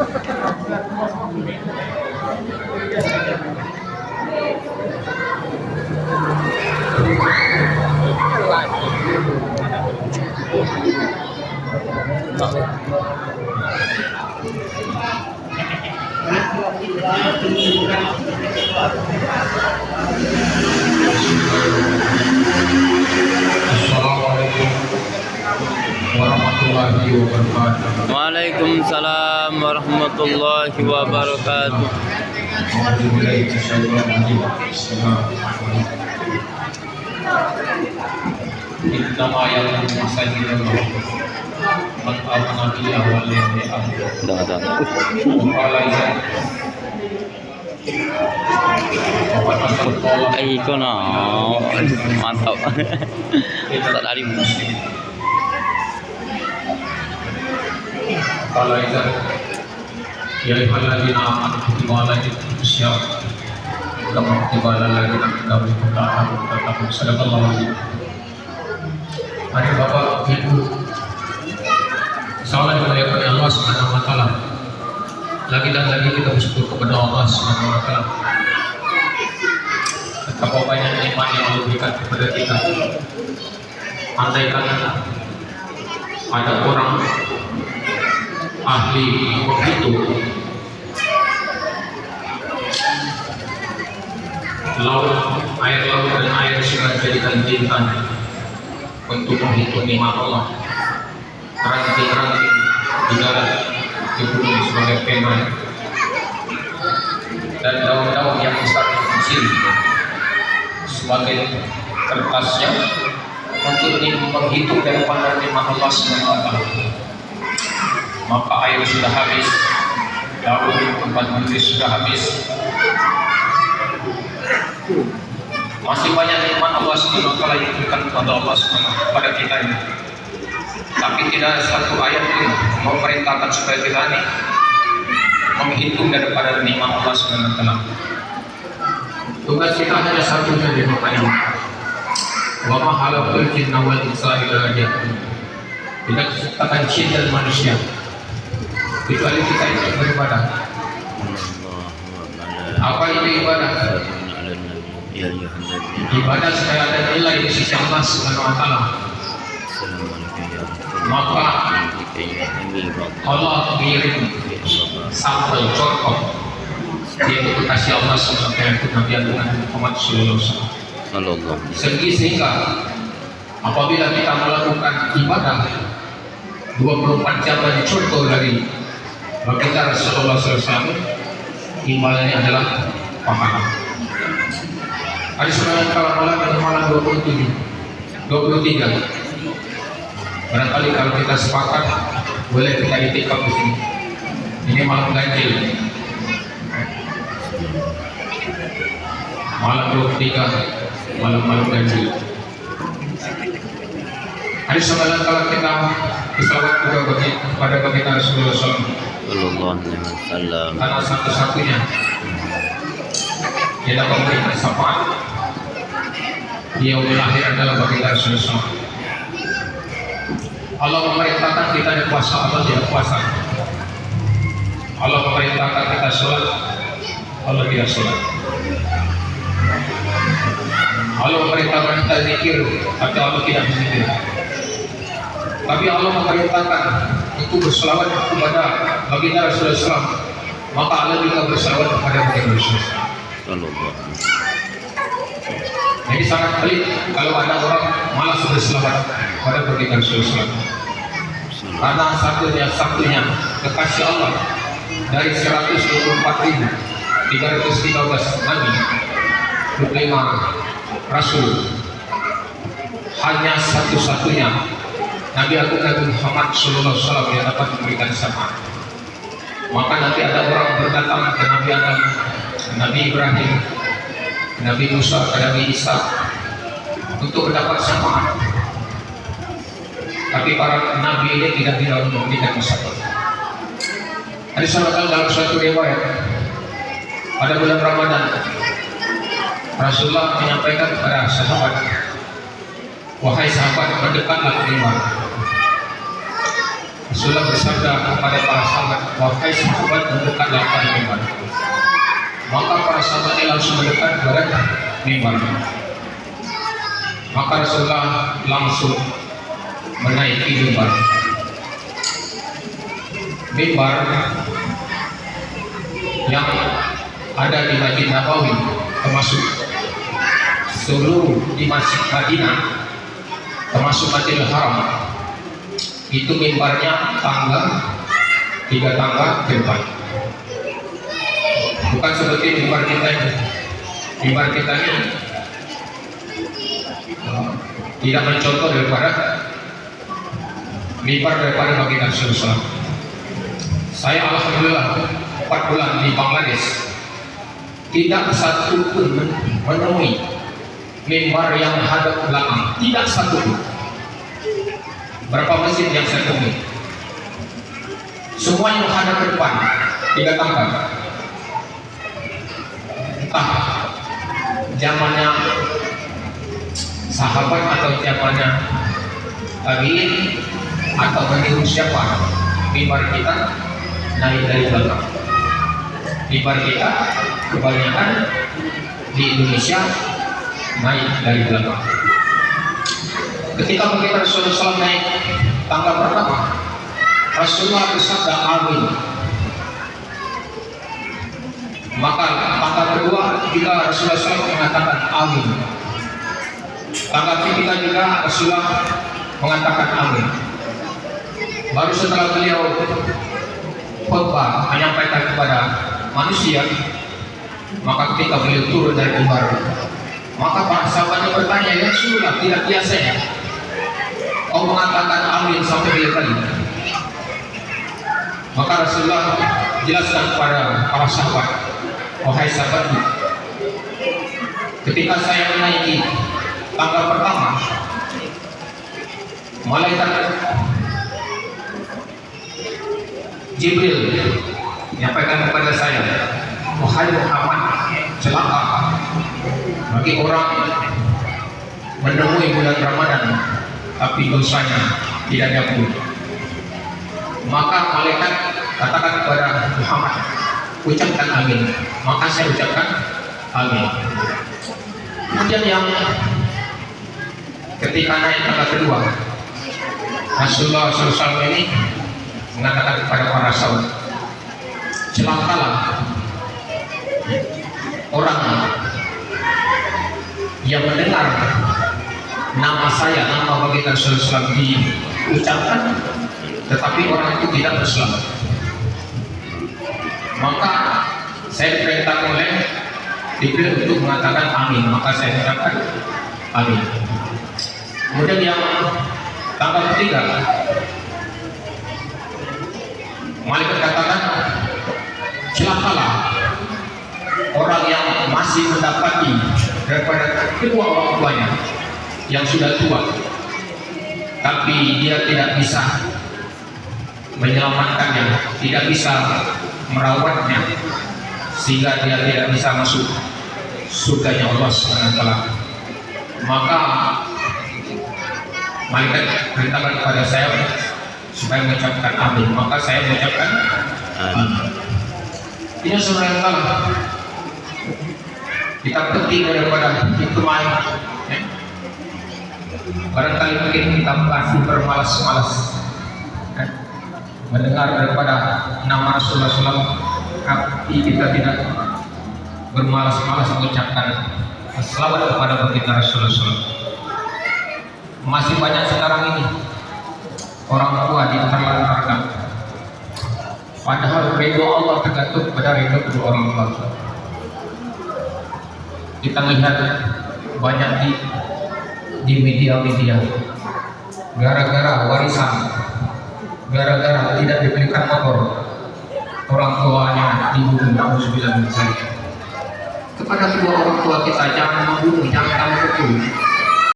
Assalamualaikum warahmatullahi wabarakatuh. Waalaikumsalam warahmatullahi wabarakatuh. Iko no, mantap. Tak lari. Kalau itu ya ibadah aman kutibalah itu siap kamu kutibalah lagi kamu tetap sedekah ada bapak ibu salah dimuliakan Allah Subhanahu wa taala. Lagi dan lagi kita bersyukur kepada Allah Subhanahu wa taala. Betapa banyak nikmat yang Allah berikan kepada kita. Andaikan ada orang ahli menghitung air laut dan air sungai jadikan jintan untuk menghitung nikmat Allah. Ranting-ranting di darat di bumi sebagai pena dan daun-daun yang besar dan kecil sebagai kertasnya untuk menghitung daripada nikmat Allah SWT. Maka air sudah habis, daun tempat berdiri sudah habis, masih banyak nikmat Allah SWT yang diberikan kepada Allah SWT pada kita ini. Tapi tidak ada satu ayat pun memerintahkan supaya kita ini menghitung daripada nikmat Allah SWT. Tugas kita hanya satu saja, makanya wa ma khalaqtul jinna wal insa illa liya'budun. Tidak diciptakan jin dan manusia kecuali kita ini beribadah. Apa itu ibadah? Ibadah supaya ada nilai di sisi Allah Subhanahu wa taala. Maka Allah kirim sampel contoh yaitu kasih Allah Subhanahu wa taala Nabi Muhammad sallallahu alaihi wasallam. Sehingga apabila kita melakukan ibadah 24 jam dari contoh dari baginda Rasulullah SAW, imbalannya adalah pahala. Hari Senin malam dan malam 23. Barangkali kalau kita sepakat, boleh kita itikaf di sini. Ini malam ganjil. Malam 23, malam ganjil. Hari Senin kalau kita bersalawat juga pada baginda Rasulullah SAW. Karena satu-satunya dia dapat memberikan syafaat. Dia lahir adalah baginda Rasulullah. Allah memerintahkan kita di puasa, Allah tidak puasa. Allah memerintahkan kita sholat, Allah tidak sholat. Allah memerintahkan kita zikir, tapi Allah tidak berzikir. Tapi Allah memerintahkan untuk berselawat kepada baginda Rasulullah SAW, maka Allah juga berselawat kepada baginda Rasulullah. Jadi sangat pelik kalau ada orang malas berselawat pada baginda Rasulullah SAW. Karena satunya kekasih Allah dari 124.313 Nabi, 25 Rasul, hanya satu-satunya Nabi Agung Nabi Muhammad Sallallahu Alaihi Wasallam yang dapat memberikan syafaat. Maka nanti ada orang berdatang ke Nabi Adam, Nabi Ibrahim, Nabi Musa, Nabi Isa untuk mendapat syafaat. Tapi para nabi ini tidak memberikan syafaat. Ada sahabat dalam suatu riwayat pada bulan Ramadan, Rasulullah menyampaikan kepada sahabat, wahai sahabat, mendekatlah beriman. Rasulullah bersabda kepada para sahabat, wahai sahabat, mendekatlah pada mimbar. Maka para sahabat langsung mendekat kepada mimbar. Maka Rasulullah langsung menaiki mimbar. Mimbar yang ada di Masjid Nabawi, termasuk seluruh di Masjid Madinah, termasuk Masjidil Haram, itu mimbarnya tiga tangga ke depan. Bukan seperti mimbar kita ini. Mimbar kita ini tidak mencontoh mimbar daripada baginda Rasulullah. Saya alhamdulillah 4 bulan di Bangladesh tidak satu pun menemui mimbar yang hadap belakang, tidak satu pun. Berapa masjid yang saya temui, semuanya menghadap ke depan, 3 tangga. Entah zamannya sahabat atau zamannya tabi'in atau meniru siapa, mimbar kita naik dari belakang. Mimbar kita kebanyakan di Indonesia naik dari belakang. Ketika baginda Rasulullah SAW naik tangga pertama, Rasulullah bersabda amin. Maka tangga kedua juga Rasulullah SAW mengatakan amin. Tangga ketiga juga Rasulullah mengatakan amin. Baru setelah beliau khutbah menyampaikan kepada manusia, maka ketika beliau turun dari mimbar, maka para sahabatnya bertanya, ya Rasulullah, tidak biasanya kau mengatakan amin sampai 3 kali. Maka Rasulullah jelaskan kepada para sahabat, wahai sahabatku, ketika saya menaiki tangga pertama, malaikat Jibril menyampaikan kepada saya, wahai Muhammad, celaka bagi orang menemui bulan Ramadan tapi dosanya tidak diampuni. Maka malaikat katakan kepada Muhammad, ucapkan amin. Maka saya ucapkan amin. Kemudian yang ketika naik tangga kedua, Rasulullah SAW ini mengatakan kepada para sahabat, celakalah orang yang mendengar nama saya, nama baginda Rasulullah SAW diucapkan, tetapi orang itu tidak berselamat. Maka saya diperintahkan oleh Jibril untuk mengatakan amin. Maka saya ucapkan amin. Kemudian yang tangga ketiga, malaikat katakan, celakalah orang yang masih mendapati daripada kedua orang tuanya yang sudah tua, tapi dia tidak bisa menyelamatkannya, tidak bisa merawatnya, sehingga dia tidak bisa masuk surganya Allah SWT. Maka malaikat perintahkan kepada saya supaya mengucapkan amin. Maka saya mengucapkan amin. Ini sebenarnya kita penting daripada itu main. Barangkali mungkin kita masih bermalas-malas mendengar daripada nama Rasulullah SAW, tapi kita tidak bermalas-malas mengucapkan selawat kepada baginda Rasulullah SAW. Masih banyak sekarang ini orang tua diterlantarkan, padahal ridho Allah tergantung pada ridho kedua orang tua. Kita melihat banyak di media-media, gara-gara warisan, gara-gara tidak diberikan motor, orang tuanya dibunuh. Kepada kedua orang tua kita, jangan membunuh, jangan pukul.